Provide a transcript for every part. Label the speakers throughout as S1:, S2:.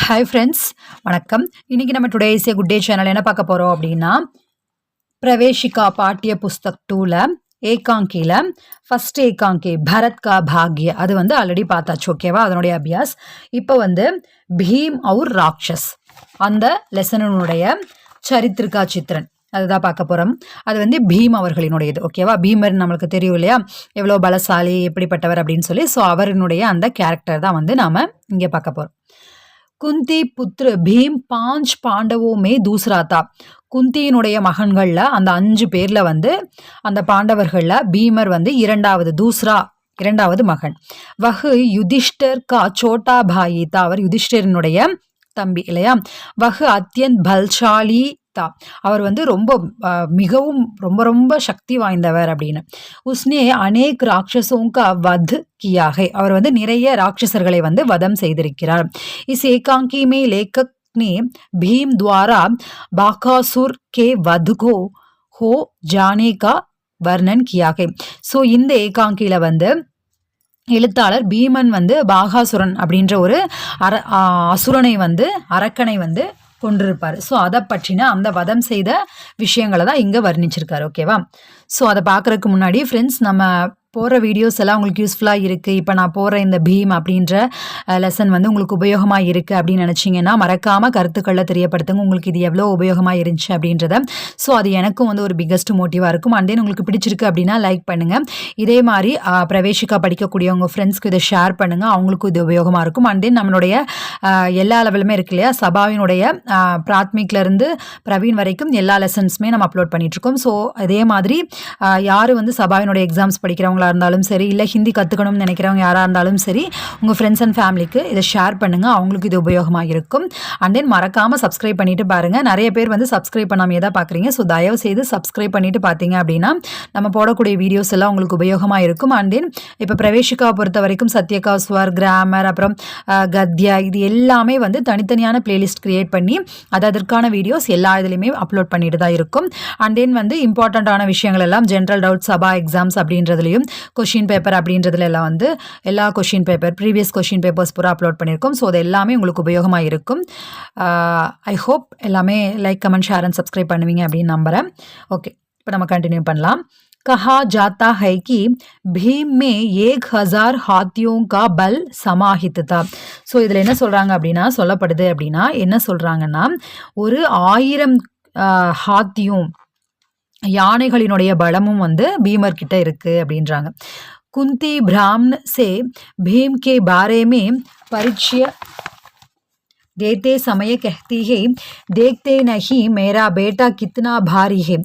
S1: Hi friends, வணக்கம். இன்னைக்கு நம்ம today is a good day channel என்ன பார்க்க போகிறோம் அப்படின்னா, பிரவேஷிகா பாட்டிய புஸ்தக் 2ல ஏகாங்கில ஃபர்ஸ்ட் ஏகாங்கி பரத் கா பாக்ய அது வந்து ஆல்ரெடி பார்த்தாச்சு. ஓகேவா? அதனுடைய அபியாஸ். இப்போ வந்து பீம் அவுர் ராட்சஸ் அந்த லெசனுடைய சரித்திருக்கா சித்திரன் அதுதான் பார்க்க போகிறோம். அது வந்து பீம் அவர்களினுடையது. ஓகேவா? பீமர் நம்மளுக்கு தெரியும் இல்லையா, எவ்வளோ பலசாலி எப்படிப்பட்டவர் அப்படின்னு சொல்லி. ஸோ அவரினுடைய அந்த கேரக்டர் தான் வந்து நாம் இங்கே பார்க்க போகிறோம். குந்தி புத்ரு பீம் 5 பாண்டவோ மே தூசரா தா. குந்தியினுடைய மகன்கள்ல அந்த 5 பேர்ல வந்து அந்த பாண்டவர்கள்ல பீமர் வந்து இரண்டாவது மகன். வஹு யுதிஷ்டர் கா சோட்டா பாயி தா. அவர் யுதிஷ்டரினுடைய தம்பி இல்லையா. வஹு அத்யந்த் பல்சாலி தா. அவர் வந்து மிகவும் ரொம்ப ரொம்ப சக்தி வாய்ந்தவர் அப்படின்னு. உஸ்னே அநேக் ராட்சசோங்க வத் கியா ஹை. அவர் வந்து நிறைய ராட்சசர்களை வந்து வதம் செய்திருக்கிறார். இஸ் ஏகாங்கி மே லேखक ने भीम द्वारा बाकासुर के वध को हो जाने का वर्णन किया है. ஸோ இந்த ஏகாங்கில வந்து எழுத்தாளர் பீமன் வந்து பாகாசுரன் அப்படின்ற ஒரு அசுரனை வந்து அரக்கனை வந்து கொண்டிருப்பார். ஸோ அதை பற்றின அந்த வதம் செய்த விஷயங்களை தான் இங்கே வர்ணிச்சிருக்காரு. ஓகேவா? ஸோ அதை பார்க்குறதுக்கு முன்னாடி ஃப்ரெண்ட்ஸ், நம்ம போகிற வீடியோஸ் எல்லாம் உங்களுக்கு யூஸ்ஃபுல்லாக இருக்குது. இப்போ நான் போகிற இந்த பீம் அப்படின்ற லெசன் வந்து உங்களுக்கு உபயோகமாக இருக்குது அப்படின்னு நினச்சிங்கன்னா மறக்காமல் கருத்துக்களில் தெரியப்படுத்துங்க. உங்களுக்கு இது எவ்வளோ உபயோகமாக இருந்துச்சு அப்படின்றத. ஸோ அது எனக்கும் வந்து ஒரு பிக்கஸ்ட் மோட்டிவாக இருக்கும். அண்ட் தென் உங்களுக்கு பிடிச்சிருக்கு அப்படின்னா லைக் பண்ணுங்கள். இதே மாதிரி பிரவேஷிக்கா படிக்கக்கூடிய உங்கள் ஃப்ரெண்ட்ஸ்க்கு இதை ஷேர் பண்ணுங்கள். அவங்களுக்கும் இது உபயோகமாக இருக்கும். அண்ட் தென் நம்மளுடைய எல்லா லெவலுமே இருக்கு இல்லையா, சபாவினுடைய பிராத்மிக்லேருந்து பிரவீன் வரைக்கும் எல்லா லெசன்ஸுமே நம்ம அப்லோட் பண்ணிகிட்ருக்கோம். ஸோ அதே மாதிரி யார் வந்து சபாவினுடைய எக்ஸாம்ஸ் படிக்கிறவங்களா இருந்தாலும் சரி, இல்லை ஹிந்தி கற்றுக்கணும்னு நினைக்கிறவங்க யாராக இருந்தாலும் சரி, உங்கள் ஃப்ரெண்ட்ஸ் அண்ட் ஃபேமிலிக்கு இதை ஷேர் பண்ணுங்கள். அவங்களுக்கு இது உபயோகமாக இருக்கும். அண்ட் தென் மறக்காமல் சப்ஸ்கிரைப் பண்ணிவிட்டு பாருங்கள். நிறைய பேர் வந்து சப்ஸ்கிரைப் பண்ணாமல் தான் பார்க்குறீங்க. ஸோ தயவு செய்து சப்ஸ்கிரைப் பண்ணிவிட்டு பார்த்தீங்க அப்படின்னா நம்ம போடக்கூடிய வீடியோஸ் எல்லாம் உங்களுக்கு உபயோகமாக இருக்கும். அண்ட் தென் இப்போ பிரவேஷிக்காவை பொறுத்த வரைக்கும் சத்யகா, ஸ்வர், கிராமர், அப்புறம் கத்யா, இது எல்லாமே வந்து தனித்தனியான பிளேலிஸ்ட் கிரியேட் பண்ணி அதற்கான வீடியோஸ் எல்லா இதுலையுமே அப்லோட் பண்ணிட்டு தான் இருக்கும். அண்ட் தென் வந்து இம்பார்ட்டண்ட்டான விஷயங்கள் எல்லாம் ஜென்ரல் டவுட், சபா எக்ஸாம்ஸ் அப்படின்றதுலையும் கொஷின் பேப்பர் அப்படின்றதுல எல்லாம் வந்து எல்லா question paper previous question papers பூரா அப்லோட் பண்ணியிருக்கோம். ஸோ அது எல்லாமே உங்களுக்கு உபயோகமாக இருக்கும். ஐ ஹோப் எல்லாமே like, comment, share and subscribe பண்ணுவீங்க அப்படின்னு நம்புகிறேன். ஓகே, இப்போ நம்ம கண்டினியூ பண்ணலாம். कहा जाता है कि भीम में 1000 हाथियों का बल समाहित था. ஸோ இதில் என்ன சொல்கிறாங்க அப்படின்னா, சொல்லப்படுது அப்படின்னா என்ன சொல்கிறாங்கன்னா, ஒரு 1000 ஹாத்தியும் யானைகளினுடைய பலமும் வந்து பீமர் கிட்ட இருக்கு அப்படின்றாங்க. குந்தி பிராமன் சே भीम के बारे में परिचय देते समय कहती है, देखते नहीं मेरा बेटा कितना भारी है,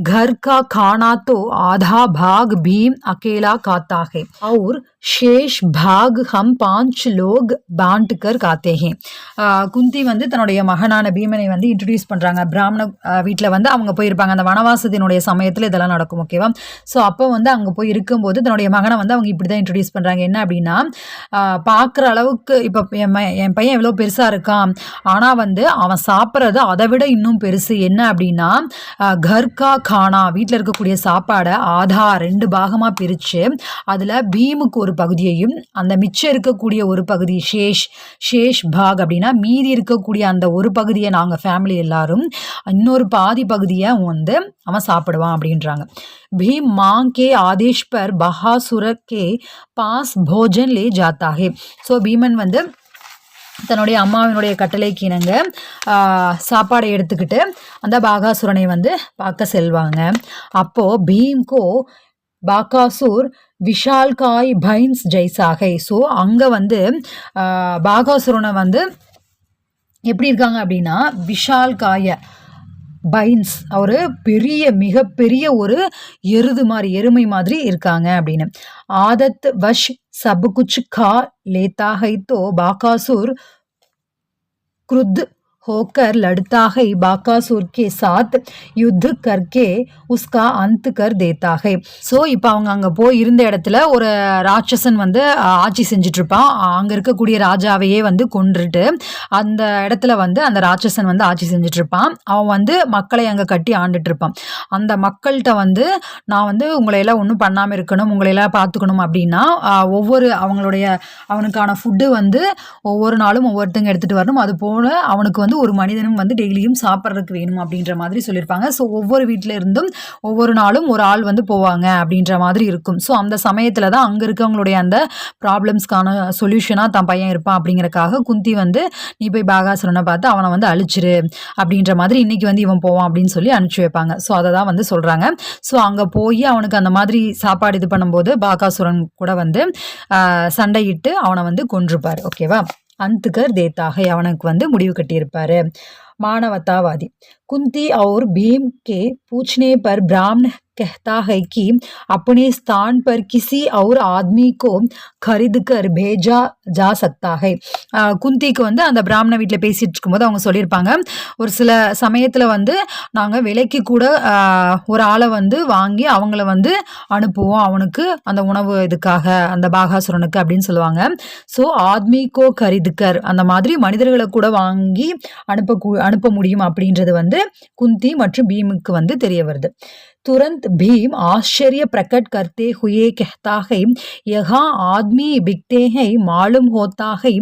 S1: घर का खाना तो आधा भाग भीम अकेला खाता है और शेष भाग हम 5 लोग बांट कर खाते हैं. குந்தி வந்து தன்னுடைய மகனான பீமனை வந்து இன்ட்ரடியூஸ் பண்ணுறாங்க. பிராமண வீட்டில் வந்து அவங்க போயிருப்பாங்க. அந்த வனவாசத்தினுடைய சமயத்தில் இதெல்லாம் நடக்கும். ஓகேவா? ஸோ அப்போ வந்து அங்கே போய் இருக்கும்போது தன்னுடைய மகனை வந்து அவங்க இப்படி தான் இன்ட்ரடியூஸ் பண்ணுறாங்க. என்ன அப்படின்னா, பார்க்குற அளவுக்கு இப்போ என் பையன் எவ்வளோ பெருசாக இருக்கான், ஆனால் வந்து அவன் சாப்பிட்றது அதை விட இன்னும் பெருசு. என்ன அப்படின்னா, கர்கா கானா, வீட்டில் இருக்கக்கூடிய சாப்பாடை ஆதா 2 பாகமாக பிரித்து அதில் பீமுக்கு ஒரு பகுதியையும் அந்த மிச்சம் இருக்கக்கூடிய ஒரு பகுதி ஷேஷ் பாக் அப்படின்னா மீதி இருக்கக்கூடிய அந்த ஒரு பகுதியை நாங்கள் ஃபேமிலி எல்லாரும், இன்னொரு பாதி பகுதியை வந்து அவன் சாப்பிடுவான் அப்படின்றாங்க. भीम मां के आदेश पर बहासुर के पास भोजन ले जाता है. ஸோ பீமன் வந்து தன்னுடைய அம்மாவினுடைய கட்டளைக்கு இணங்க சாப்பாடை எடுத்துக்கிட்டு அந்த பாகாசுரனை வந்து பார்க்க செல்வாங்க. அப்போது பீம்கோ பாகாசுர் விஷால்காய் பைன்ஸ் ஜெய்சாகை. ஸோ அங்கே வந்து பாகாசுரனை வந்து எப்படி இருக்காங்க அப்படின்னா, விஷால்காய பைன்ஸ், ஒரு மிகப்பெரிய ஒரு எருமை மாதிரி இருக்காங்க அப்படின்னு. ஆதத் வஷ் சப் குச் கா லேதா ஹை தோ பாகாசுர் क्रुद्ध होकर लड़ता है बाकासुर के साथ युद्ध करके उसका अंत कर देता है. ஸோ இப்போ அவங்க அங்கே போய் இருந்த இடத்துல ஒரு ராட்சசன் வந்து ஆட்சி செஞ்சுட்டு இருப்பான். அங்கே இருக்கக்கூடிய ராஜாவையே வந்து கொன்றுட்டு அந்த இடத்துல வந்து அந்த ராட்சசன் வந்து ஆட்சி செஞ்சுட்டு இருப்பான். அவன் வந்து மக்களை அங்கே கட்டி ஆண்டுட்டு இருப்பான். அந்த மக்கள்கிட்ட வந்து நான் வந்து உங்களையெல்லாம் ஒன்றும் பண்ணாமல் இருக்கணும், உங்களையெல்லாம் பார்த்துக்கணும் அப்படின்னா ஒவ்வொரு அவனுக்கான ஃபுட்டு வந்து ஒவ்வொரு நாளும் ஒவ்வொருத்தங்க எடுத்துகிட்டு வரணும். அது போல் அவனுக்கு வந்து ஒரு மனிதனும் வந்து டெய்லியும் சாப்பிட்றதுக்கு வேணும் அப்படின்ற மாதிரி சொல்லியிருப்பாங்க. ஸோ ஒவ்வொரு வீட்டில் இருந்தும் ஒவ்வொரு நாளும் ஒரு ஆள் வந்து போவாங்க அப்படின்ற மாதிரி இருக்கும். ஸோ அந்த சமயத்தில் தான் அங்கே இருக்கவங்களுடைய அந்த ப்ராப்ளம்ஸ்க்கான சொல்யூஷனாக தான் பையன் இருப்பான். அப்படிங்கிறக்காக குந்தி வந்து நீ போய் பாகாசுரனை பார்த்து அவனை வந்து அழிச்சிரு அப்படின்ற மாதிரி இன்னைக்கு வந்து இவன் போவான் அப்படின்னு சொல்லி அனுப்பிச்சி வைப்பாங்க. ஸோ அதை தான் வந்து சொல்கிறாங்க. ஸோ அங்கே போய் அவனுக்கு அந்த மாதிரி சாப்பாடு இது பண்ணும்போது பாகாசுரன் கூட வந்து சண்டையிட்டு அவனை வந்து கொன்றுப்பார். ஓகேவா. अंतकर देता है அவனுக்கு வந்து முடிவு கட்டியிருப்பாரு. मानवतावादी कुंती और भीम के पूछने पर ब्राह्मण कहता है कि अपने स्थान पर किसी और आदमी को खरीद कर भेजा जा सकता है. குந்திக்கு வந்து அந்த பிராமண வீட்டில் பேசிட்டு இருக்கும்போது அவங்க சொல்லியிருப்பாங்க, ஒரு சில சமயத்தில் வந்து நாங்கள் விலைக்கு கூட ஒரு ஆளை வந்து வாங்கி அவங்கள வந்து அனுப்புவோம் அவனுக்கு அந்த உணவு இதுக்காக அந்த பாகாசுரனுக்கு அப்படின்னு சொல்லுவாங்க. ஸோ ஆத்மிகோ கரிதுக்கர் அந்த மாதிரி மனிதர்களை கூட வாங்கி அனுப்ப முடியும் அப்படின்றது வந்து குந்தி மற்றும் பீமுக்கு வந்து தெரிய வருது. तुरंत भीम आश्चर्य प्रकट करते हुए कहता है, यहाँ आदमी बिकते हैं, मालूम होता है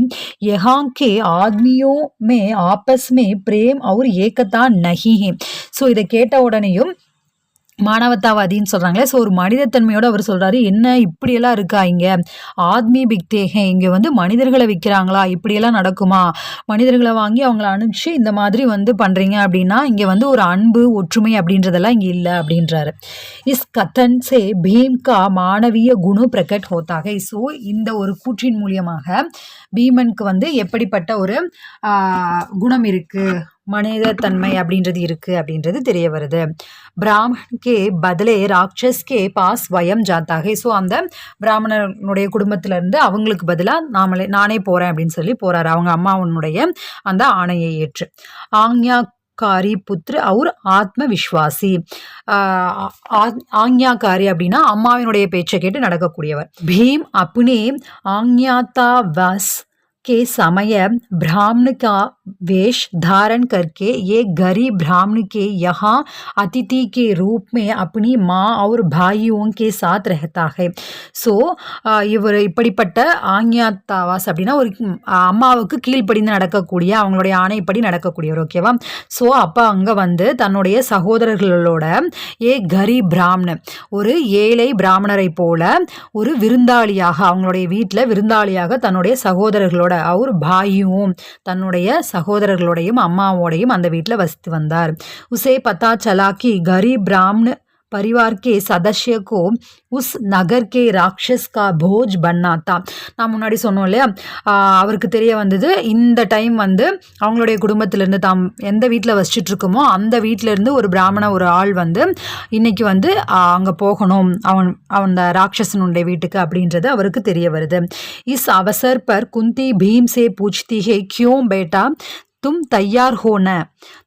S1: यहाँ के आदमियों में आपस में प्रेम और एकता नहीं है. ஸோ இதை கேட்ட உடனேயும் மானவத்தாவாதின்னு சொல்கிறாங்களே. ஸோ ஒரு மனிதத்தன்மையோடு அவர் சொல்கிறாரு, என்ன இப்படியெல்லாம் இருக்கா இங்கே, ஆத்மி பிக்தேகே, இங்கே வந்து மனிதர்களை விற்கிறாங்களா, இப்படியெல்லாம் நடக்குமா, மனிதர்களை வாங்கி அவங்கள அனுப்பிச்சு இந்த மாதிரி வந்து பண்ணுறீங்க அப்படின்னா இங்கே வந்து ஒரு அன்பு ஒற்றுமை அப்படின்றதெல்லாம் இங்கே இல்லை அப்படின்றாரு. இஸ் கத்தன் சே பீம் கா மானவீய குணு பிரகட் ஹோத்தாக. ஸோ இந்த ஒரு கூற்றின் மூலியமாக பீமனுக்கு வந்து எப்படிப்பட்ட ஒரு குணம் இருக்குது, மனிதத்தன்மை அப்படின்றது இருக்குது அப்படின்றது தெரிய வருது. பிராமணன் கே பதிலே ராட்சஸ் கே பாஸ் வயம் ஜாத்தாக. ஸோ அந்த பிராமணனுடைய குடும்பத்திலேருந்து அவங்களுக்கு பதிலாக நானே போகிறேன் அப்படின்னு சொல்லி போகிறாரு. அவங்க அம்மாவனுடைய அந்த ஆணையை ஏற்று. ஆக்ஞாக்காரி புத்திர அவர் ஆத்ம விஸ்வாசி. ஆக்ஞாக்காரி அப்படின்னா அம்மாவினுடைய பேச்சை கேட்டு நடக்கக்கூடியவர். பீம் அப்னே ஆக்ஞாத்தா வஸ் के समय ब्राह्मण का वेश धारण करके एक गरीब ब्राह्मण के यहाँ अतिथि के रूप में अपनी माँ और भाइयों के साथ रहता है. ஸோ இவர் இப்படிப்பட்ட ஆக்ஞாத்தாவாஸ் அப்படின்னா ஒரு அம்மாவுக்கு கீழ்ப்படிந்து நடக்கக்கூடிய அவங்களுடைய ஆணைப்படி நடக்கக்கூடியவர். ஓகேவா. ஸோ அப்போ அங்கே வந்து தன்னுடைய சகோதரர்களோட கரீப் பிராமணன் ஒரு ஏழை பிராமணரை போல ஒரு விருந்தாளியாக அவங்களுடைய வீட்டில் விருந்தாளியாக தன்னுடைய சகோதரர்களோட அவர் பாயும் தன்னுடைய சகோதரர்களோடையும் அம்மாவோடையும் அந்த வீட்டில் வசித்து வந்தார். உசே பத்தா சலாக்கி கரீப் பிராமண परिवार के सदस्य को उस नगर के राक्षस का भोज बनना था. நான் முன்னாடி சொன்னோம் இல்லையா, அவருக்கு தெரிய வந்தது இந்த டைம் வந்து அவங்களுடைய குடும்பத்திலேருந்து தாம் எந்த வீட்டில் வசிச்சுட்டு இருக்கோமோ அந்த வீட்டிலேருந்து ஒரு ஒரு ஆள் வந்து இன்னைக்கு வந்து அங்கே போகணும் அவன் ராட்சசனுடைய வீட்டுக்கு அப்படின்றது அவருக்கு தெரிய வருது. इस अवसर पर कुंती भीम से पूछती है, क्यों बेटा तुम तैयार हो न?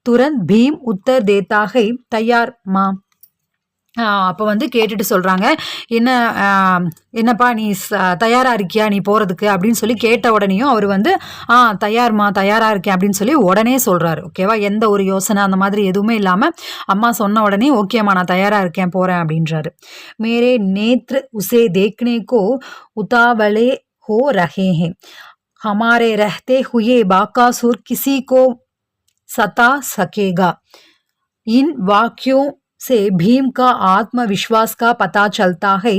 S1: तुरंत भीम उत्तर देता है, तैयार माँ. அப்போ வந்து கேட்டுட்டு சொல்கிறாங்க, என்னப்பா நீ தயாராக இருக்கியா நீ போகிறதுக்கு அப்படின்னு சொல்லி கேட்ட உடனேயும் அவர் வந்து தயாராக இருக்கேன் அப்படின்னு சொல்லி உடனே சொல்கிறாரு. ஓகேவா. எந்த ஒரு யோசனை அந்த மாதிரி எதுவுமே இல்லாமல் அம்மா சொன்ன உடனே ஓகேம்மா நான் தயாராக இருக்கேன் போகிறேன் அப்படின்றாரு. மேரே நேத்ர உசே தேக்னே கோ உதாவலே हो रहे हैं, हमारे रहते हुए बाकासुर किसी को सता सकेगा. इन वाक्यों से भीम का आत्मविश्वास का पता चलता है.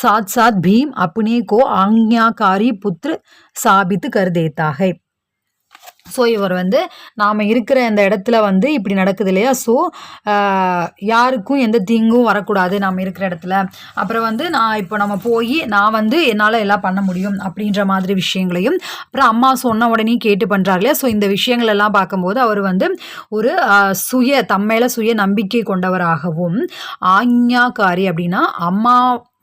S1: साथ साथ भीम अपने को आज्ञाकारी पुत्र साबित कर देता है. ஸோ இவர் வந்து நாம் இருக்கிற இந்த இடத்துல வந்து இப்படி நடக்குது இல்லையா, ஸோ யாருக்கும் எந்த தீங்கும் வரக்கூடாது நாம் இருக்கிற இடத்துல. அப்புறம் வந்து நம்ம போய் நான் வந்து என்னால் எல்லாம் பண்ண முடியும் அப்படின்ற மாதிரி விஷயங்களையும் அப்புறம் அம்மா சொன்ன உடனே கேட்டு பண்ணுறாரு இல்லையா. ஸோ இந்த விஷயங்கள் எல்லாம் பார்க்கும்போது அவர் வந்து ஒரு தம்மேல சுய நம்பிக்கை கொண்டவராகவும், ஆக்ஞாக்காரி அப்படின்னா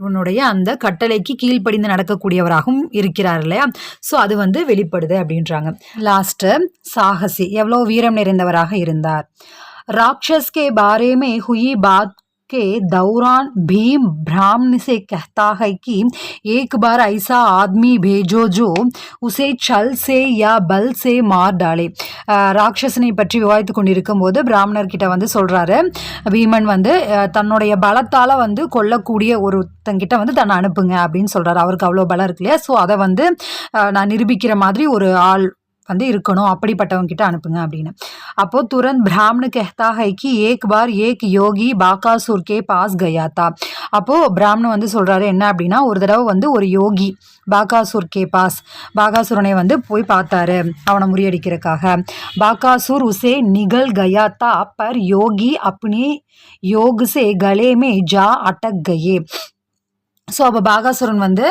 S1: உன்னுடைய அந்த கட்டளைக்கு கீழ்ப்படிந்து நடக்கக்கூடியவராகவும் இருக்கிறார் இல்லையா. ஸோ அது வந்து வெளிப்படுது அப்படின்றாங்க. லாஸ்ட்டு சாகசி, எவ்வளோ வீரம் நிறைந்தவராக இருந்தார். ராட்சஸ் के बारे में हुई बात के दौरान भीम ब्राह्मण से कहता है कि एक बार ऐसा आदमी भेजो जो उसे छल से या बल से मार डाले. ராட்சசனை பற்றி விவாதித்து கொண்டிருக்கும் போது பிராமணர்கிட்ட வந்து சொல்றாரு, பீமன் வந்து தன்னுடைய பலத்தால் வந்து கொல்லக்கூடிய ஒருத்தங்கிட்ட வந்து தன்னை அனுப்புங்க அப்படின்னு சொல்றாரு. அவருக்கு அவ்வளோ பலம் இருக்கு இல்லையா. ஸோ அதை வந்து நான் நிரூபிக்கிற மாதிரி ஒரு ஆள் வந்து இருக்கணும், அப்படிப்பட்டவங்க கிட்ட அனுப்புங்க அப்படின்னு. அப்போ तुरंत ब्राह्मण कहता है कि एक बार एक योगी बाकासुर के पास गया था. அப்போ பிராமணன் வந்து சொல்றாரு என்ன அப்படின்னா, ஒரு தடவை வந்து ஒரு யோகி பாகாசுர் கே பாஸ், பாகாசுரனை வந்து போய் பார்த்தாரு அவனை முறியடிக்கிறதுக்காக. बाकासुर उसे निगल गया था पर योगी अपने योग से गले में जा अटक गए. ஸோ அப்போ பாகாசுரன் வந்து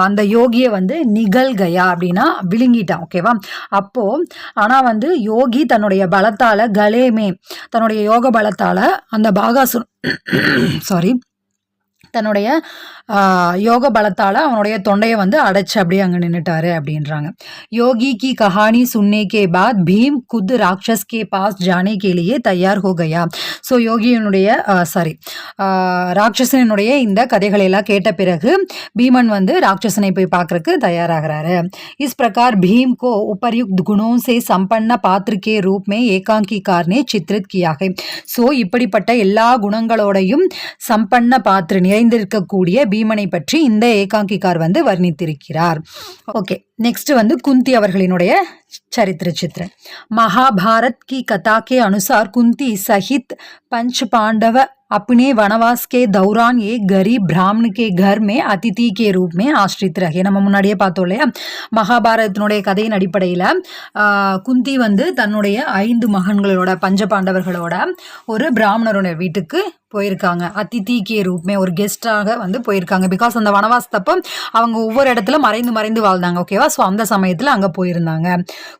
S1: அந்த யோகியை வந்து நிகழ் கயா அப்படின்னா விழுங்கிட்டான். ஓகேவா. அப்போது ஆனால் வந்து யோகி தன்னுடைய பலத்தால் கலேமே, தன்னுடைய யோக பலத்தால் அந்த பாகாசுரன் தன்னுடைய யோக பலத்தால் அவனுடைய தொண்டையை வந்து அடைச்சு அப்படியே அங்கே நின்றுட்டாரு அப்படின்றாங்க. யோகி கி கஹானி சுன்ने के बाद भीम खुद राक्षस के पास जाने के लिए तैयार हो गया. ஸோ யோகியினுடைய ராட்சசனுடைய இந்த கதைகளை எல்லாம் கேட்ட பிறகு பீமன் வந்து ராட்சசனை போய் பார்க்கறதுக்கு தயாராகிறாரு. इस प्रकार भीम को उपर्युक्त गुणों से संपन्न पात्र के रूप में एकांकीकार ने चित्रित किया है. ஸோ இப்படிப்பட்ட எல்லா குணங்களோடையும் சம்பன்ன பாத்திர நிறைந்திருக்கக்கூடிய பீமனை பற்றி இந்த ஏகாங்கிகார் வந்து வர்ணித்திருக்கிறார். ஓகே, नेक्स्ट வந்து कुंती அவர்களினுடைய चरित्र चित्र. महाभारत की कथा के अनुसार कुंती सहित पंच पांडव अपने वनवास के दौरान एक गरीब ब्राह्मण के घर में अतिथि के रूप में आश्रित रहे. நம்ம முன்னாடியே பார்த்தோம் இல்லையா. மகாபாரதத்தினுடைய கதையின் அடிப்படையில் குந்தி வந்து தன்னுடைய 5 மகன்களோட பஞ்ச பாண்டவர்களோட ஒரு பிராமணருடைய வீட்டுக்கு போயிருக்காங்க. அதிதிக்கே ரூப்மே, ஒரு கெஸ்டாக வந்து போயிருக்காங்க. பிகாஸ் அந்த வனவாசத்தப்போ அவங்க ஒவ்வொரு இடத்துல மறைந்து மறைந்து வாழ்ந்தாங்க. ஓகேவா. ஸோ அந்த சமயத்தில் அங்கே போயிருந்தாங்க.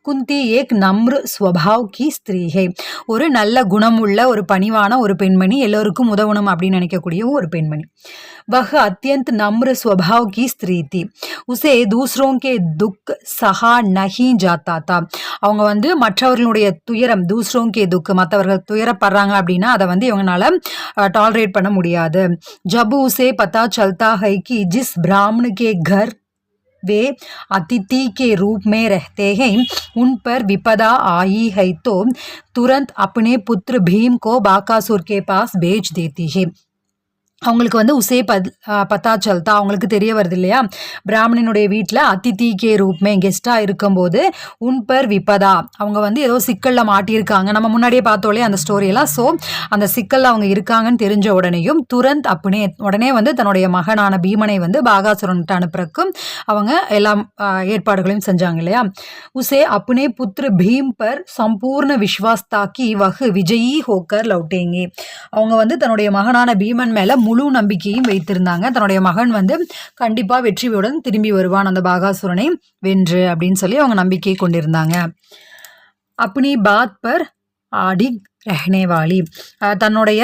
S1: குந்தி ஏக் நம்ரு ஸ்வபாவ் கி ஸ்திரீ ஹை, ஒரு நல்ல குணமுள்ள ஒரு பணிவான ஒரு பெண்மணி, எல்லோருக்கும் உதவணும் அப்படின்னு நினைக்கக்கூடிய ஒரு பெண்மணி. वह अत्यंत नम्र स्वभाव की स्त्री थी. उसे दूसरों के दुख सहा नहीं जाता था. அவங்க வந்து மற்றவர்களுடைய துயரம், दूसरों के दुख, மற்றவர்கள் துயரப்படுறாங்க அப்படின்னா அதை வந்து இவங்களால டாலரேட் பண்ண முடியாது. जब उसे पता चलता है कि जिस ब्राह्मण के घर वे अतिथि के रूप में रहते हैं उन पर विपदा आई है तो तुरंत अपने पुत्र भीम को बाकासुर के पास भेज देती है. அவங்களுக்கு வந்து உசே பத்தா சல்தா, அவங்களுக்கு தெரிய வருது இல்லையா, பிராமணனுடைய வீட்டில் அதிதிக்கே ரூப்மே கெஸ்டாக இருக்கும்போது உன்பர் விபதா, அவங்க வந்து ஏதோ சிக்கலில் மாட்டியிருக்காங்க. நம்ம முன்னாடியே பார்த்தோலே அந்த ஸ்டோரியெல்லாம். ஸோ அந்த சிக்கலில் அவங்க இருக்காங்கன்னு தெரிஞ்ச உடனேயும் துரந்த் உடனே வந்து தன்னுடைய மகனான பீமனை வந்து பாகாசுரன்ட்டு அனுப்புறக்கும் அவங்க எல்லாம் ஏற்பாடுகளையும் செஞ்சாங்க இல்லையா. உசே அப்னே புத்திர பீம் பர் சம்பூர்ண விஸ்வாஸ் தாக்கி வகு விஜயி ஹோக்கர் லவுட்டேங்கி, அவங்க வந்து தன்னுடைய மகனான பீமன் மேலே முழு நம்பிக்கையும் வைத்திருந்தாங்க. தன்னுடைய மகன் வந்து கண்டிப்பா வெற்றியுடன் திரும்பி வருவான் அந்த பாகாசுரனை வென்று அப்படின்னு சொல்லி அவங்க நம்பிக்கை கொண்டிருந்தாங்க. அப்படி பாத் பர் ஆடி ரஹ்னேவாலி, தன்னுடைய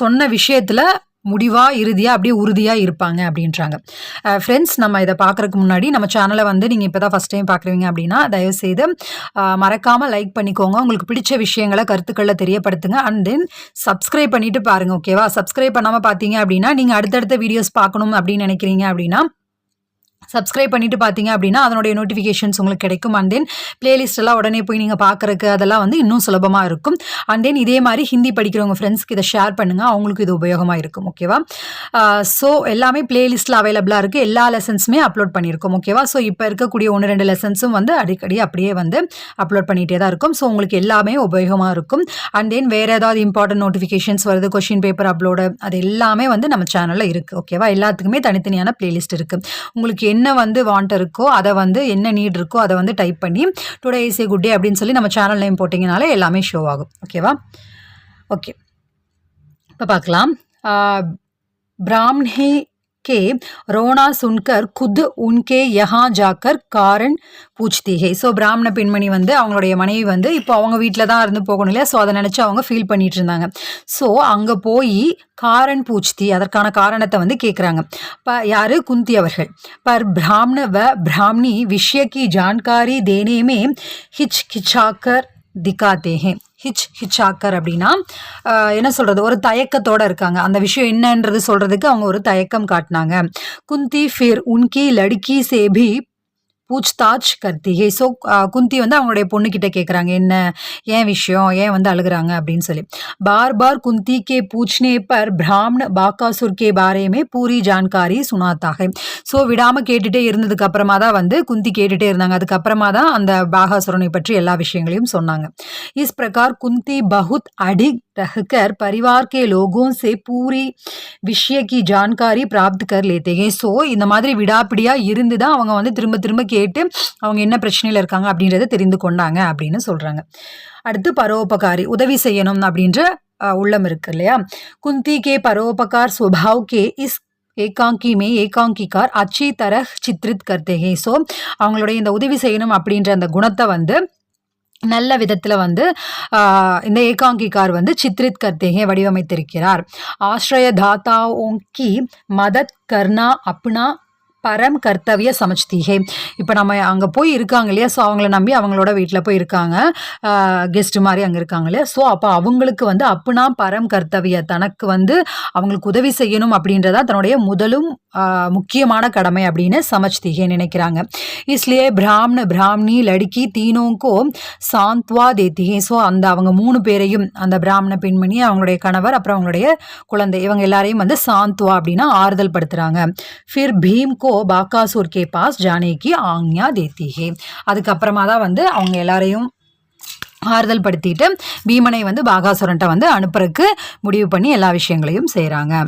S1: சொன்ன விஷயத்துல முடிவா இறுதியாக அப்படியே உறுதியாக இருப்பாங்க அப்படின்றாங்க. ஃப்ரெண்ட்ஸ், நம்ம இதை பார்க்குறதுக்கு முன்னாடி நம்ம சேனலை வந்து நீங்கள் இப்போ தான் ஃபஸ்ட் டைம் பார்க்குறீங்க அப்படின்னா தயவுசெய்து மறக்காமல் லைக் பண்ணிக்கோங்க. உங்களுக்கு பிடிச்ச விஷயங்களை கருத்துக்களில் தெரியப்படுத்துங்க. அண்ட் தென் சப்ஸ்கிரைப் பண்ணிவிட்டு பாருங்கள். ஓகேவா. சப்ஸ்கிரைப் பண்ணாமல் பார்த்தீங்க அப்படின்னா நீங்கள் அடுத்தடுத்த வீடியோஸ் பார்க்கணும் அப்படின்னு நினைக்கிறீங்க அப்படின்னா சப்ஸ்கிரைப் பண்ணிட்டு பார்த்தீங்க அப்படின்னா அதனுடைய நோட்டிஃபிகேஷன்ஸ் உங்களுக்கு கிடைக்கும். அண்ட் தென் பிளேலிஸ்ட் எல்லாம் உடனே போய் நீங்கள் பார்க்குறக்கு அதெல்லாம் வந்து இன்னும் சுலபமாக இருக்கும். அண்ட் தென் இதே மாதிரி ஹிந்தி படிக்கிறவங்க ஃப்ரெண்ட்ஸ்க்கு இதை ஷேர் பண்ணுங்கள், அவங்களுக்கு இது உபயோகமாக இருக்கும். ஓகேவா. ஸோ எல்லாமே பிளேலிஸ்ட்டில் அவைலபிளாக இருக்குது. எல்லா லெசன்ஸுமே அப்லோட் பண்ணியிருக்கோம். ஓகேவா. ஸோ இப்போ இருக்கக்கூடிய 1-2 லெசன்ஸும் வந்து அடிக்கடி அப்படியே வந்து அப்லோட் பண்ணிகிட்டே தான் இருக்கும். ஸோ உங்களுக்கு எல்லாமே உபயோகமாக இருக்கும். அண்ட் தென் வேறு ஏதாவது இம்பார்ட்டன்ட் நோட்டிஃபிகேஷன்ஸ் வருது, கொஷின் பேப்பர் அப்லோடு, அது எல்லாமே வந்து நம்ம சேனலில் இருக்குது. ஓகேவா. எல்லாத்துக்குமே தனித்தனியான பிளேலிஸ்ட் இருக்குது. உங்களுக்கு என்ன வந்து வாண்ட் இருக்கோ அதை வந்து என்ன நீட் இருக்கோ அதை வந்து டைப் பண்ணி today is a good day அப்படின்னு சொல்லி நம்ம சேனல் நேம் போட்டிங்கனாலே எல்லாமே ஷோ ஆகும். ஓகேவா. ஓகே, இப்போ பார்க்கலாம். பிராமணே के रोना सुनकर खुद उनके यहाँ जाकर कारण பூச்தி ஹே. ஸோ பிராமண பெண்மணி வந்து அவங்களுடைய மனைவி வந்து இப்போ அவங்க வீட்டில் தான் இருந்து போகணும் இல்லையா, ஸோ அதை நினச்சி அவங்க ஃபீல் பண்ணிட்டு இருந்தாங்க. ஸோ அங்கே போய் காரன் பூச்தி அதற்கான காரணத்தை வந்து கேட்குறாங்க. யாரு குந்தி அவர்கள். பர் பிராமண வ பிராமணி விஷய கி ஜான்காரி தேனே மே ஹிச்கிச்சாக்கர் திகாத்தே ஹே. ஹிச்சாக்கர் அப்படின்னா என்ன சொல்கிறது, ஒரு தயக்கத்தோடு இருக்காங்க. அந்த விஷயம் என்னன்றது சொல்கிறதுக்கு அவங்க ஒரு தயக்கம் காட்டினாங்க. குந்தி ஃபிர் உன்கி லடுக்கி சேபி பூச்தாச் கர்த்தி ஹே. ஸோ குந்தி வந்து அவங்களுடைய பொண்ணுக்கிட்ட கேட்குறாங்க, என்ன ஏன் விஷயம், ஏன் வந்து அழுகுறாங்க அப்படின்னு சொல்லி. பார் பார் குந்தி கே பூச்னே பர் பிராமண பாகாசுர் கே பாரேமே பூரி ஜான்காரி சுனாத்தாக. ஸோ விடாமல் கேட்டுகிட்டே இருந்ததுக்கு அப்புறமா தான் வந்து குந்தி கேட்டுகிட்டே இருந்தாங்க. அதுக்கப்புறமா தான் அந்த பாகாசுரனை பற்றி எல்லா விஷயங்களையும் சொன்னாங்க. இஸ் பிரகார் குந்தி பகுத் அடிக் रहकर परिवार के लोगों से पूरी விஷய की जानकारी प्राप्त कर लेते हैं. ஸோ இந்த மாதிரி விடாப்பிடியாக இருந்து தான் அவங்க வந்து திரும்ப திரும்ப கேட்டு அவங்க என்ன பிரச்சனையில் இருக்காங்க அப்படின்றத தெரிந்து கொண்டாங்க அப்படின்னு சொல்கிறாங்க. அடுத்து பரோபகாரி, உதவி செய்யணும் அப்படின்ற உள்ளம் இருக்கு இல்லையா. குந்தி கே பரோபகார் स्वभाव के इस ஏகாங்கி மே ஏகாங்கிகார் அச்சி தரஹ் சித்ரித் கர்த்தே ஹே. ஸோ அவங்களுடைய இந்த உதவி செய்யணும் அப்படின்ற அந்த குணத்தை வந்து நல்ல விதத்தில் வந்து இந்த ஏகாங்கிகார் வந்து சித்ரித் கர்த்தேகே வடிவமைத்திருக்கிறார். ஆஸ்ரய தாத்தாவோங்கி மதத் கர்னா அப்னா பரம் கர்த்தவிய சமச்தீகே. இப்போ நம்ம அங்கே போய் இருக்காங்க இல்லையா, ஸோ அவங்கள நம்பி அவங்களோட வீட்டில் போய் இருக்காங்க, கெஸ்ட் மாதிரி அங்கே இருக்காங்க இல்லையா. ஸோ அப்போ அவங்களுக்கு வந்து அப்புனா பரம் கர்த்தவிய, தனக்கு வந்து அவங்களுக்கு உதவி செய்யணும் அப்படின்றதா தன்னுடைய முதலும் முக்கியமான கடமை அப்படின்னு சமச்தீகே நினைக்கிறாங்க. இஸ்லியே பிராமண பிராமணி லடுக்கி தீனோங்கோ சாந்த்வா தேத்திகே. ஸோ அந்த அவங்க 3 பேரையும், அந்த பிராமண பெண்மணி, அவங்களுடைய கணவர், அப்புறம் அவங்களுடைய குழந்தை, இவங்க எல்லாரையும் வந்து சாந்த்வா அப்படின்னா ஆறுதல் படுத்துறாங்க. ஃபிர் பீம் கோ பாகாசுர் கே பாஸ் ஜானே கி ஆக்ஞா தேத்தி ஹே. அதுக்கப்புறமா தான் வந்து அவங்க எல்லாரையும் ஆறுதல் படுத்திட்டு பீமனை வந்து பாகாசுரன்ட்ட வந்து அனுப்புறதுக்கு முடிவு பண்ணி எல்லா விஷயங்களையும் செய்கிறாங்க.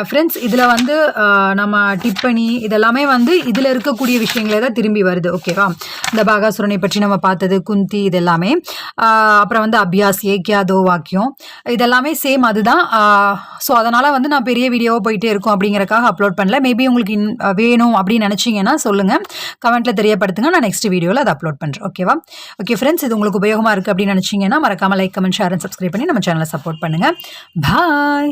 S1: ஃப்ரெண்ட்ஸ், இதில் வந்து நம்ம டிப்பணி இதெல்லாமே வந்து இதில் இருக்கக்கூடிய விஷயங்களே தான் திரும்பி வருது. ஓகேவா, இந்த பாகாசுரனை பற்றி நம்ம பார்த்தது, குந்தி, இதெல்லாமே. அப்புறம் வந்து அபியாஸ், ஏக்கியா தோ வாக்கியம், இதெல்லாமே சேம் அதுதான். ஸோ அதனால் வந்து நான் பெரிய வீடியோவாக போயிட்டே இருக்கும் அப்படிங்கிறக்காக அப்லோட் பண்ணல. மேபி உங்களுக்கு வேணும் அப்படின்னு நினச்சிங்கன்னா சொல்லுங்கள், கமெண்ட்டில் தெரியப்படுத்துங்க, நான் நெக்ஸ்ட் வீடியோவில் அதை அப்லோட் பண்ணுறேன். ஓகேவா. ஓகே ஃப்ரெண்ட்ஸ், இது உங்களுக்கு உபயோகமாக இருக்குது அப்படின்னு நினச்சிங்கன்னா மறக்காமல் like, comment, share and subscribe பண்ணி நம்ம சேனலை சப்போர்ட் பண்ணுங்கள். பாய்.